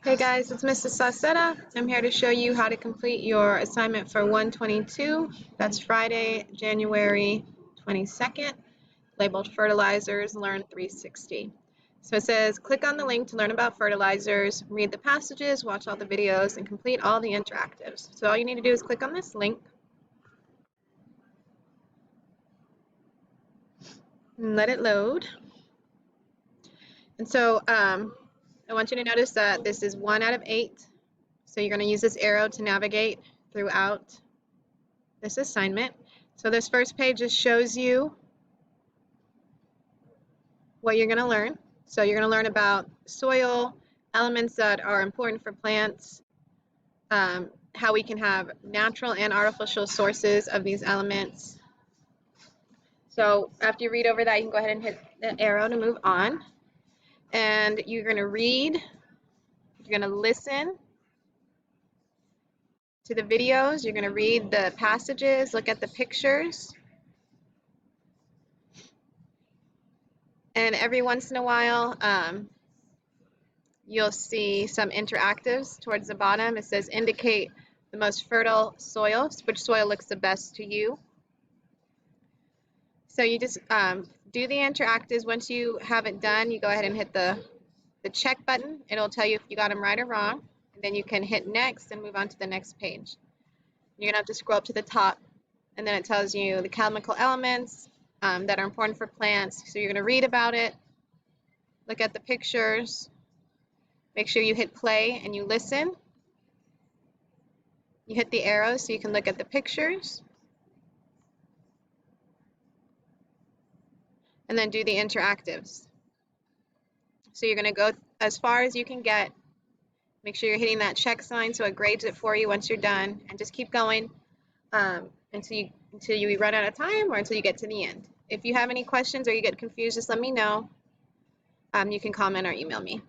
Hey guys, it's Mrs. Saucetta. I'm here to show you how to complete your assignment for 122. That's Friday, January 22nd, labeled Fertilizers Learn 360. So it says, click on the link to learn about fertilizers, read the passages, watch all the videos, and complete all the interactives. So all you need to do is click on this link and let it load. And so I want you to notice that this is 1 out of 8. So you're going to use this arrow to navigate throughout this assignment. So this first page just shows you what you're going to learn. So you're going to learn about soil, elements that are important for plants, how we can have natural and artificial sources of these elements. So after you read over that, you can go ahead and hit the arrow to move on. And you're going to read, you're going to listen to the videos, you're going to read the passages, look at the pictures. And every once in a while, you'll see some interactives towards the bottom. It says indicate the most fertile soil, which soil looks the best to you. So you just do the interactives. Once you have it done, you go ahead and hit the check button. It'll tell you if you got them right or wrong. And then you can hit next and move on to the next page. You're going to have to scroll up to the top, and then it tells you the chemical elements that are important for plants. So you're going to read about it, look at the pictures, make sure you hit play and you listen. You hit the arrow so you can look at the pictures. And then do the interactives. So you're going to go as far as you can get. Make sure you're hitting that check sign so it grades it for you once you're done. And just keep going until you run out of time or until you get to the end. If you have any questions or you get confused, just let me know. You can comment or email me.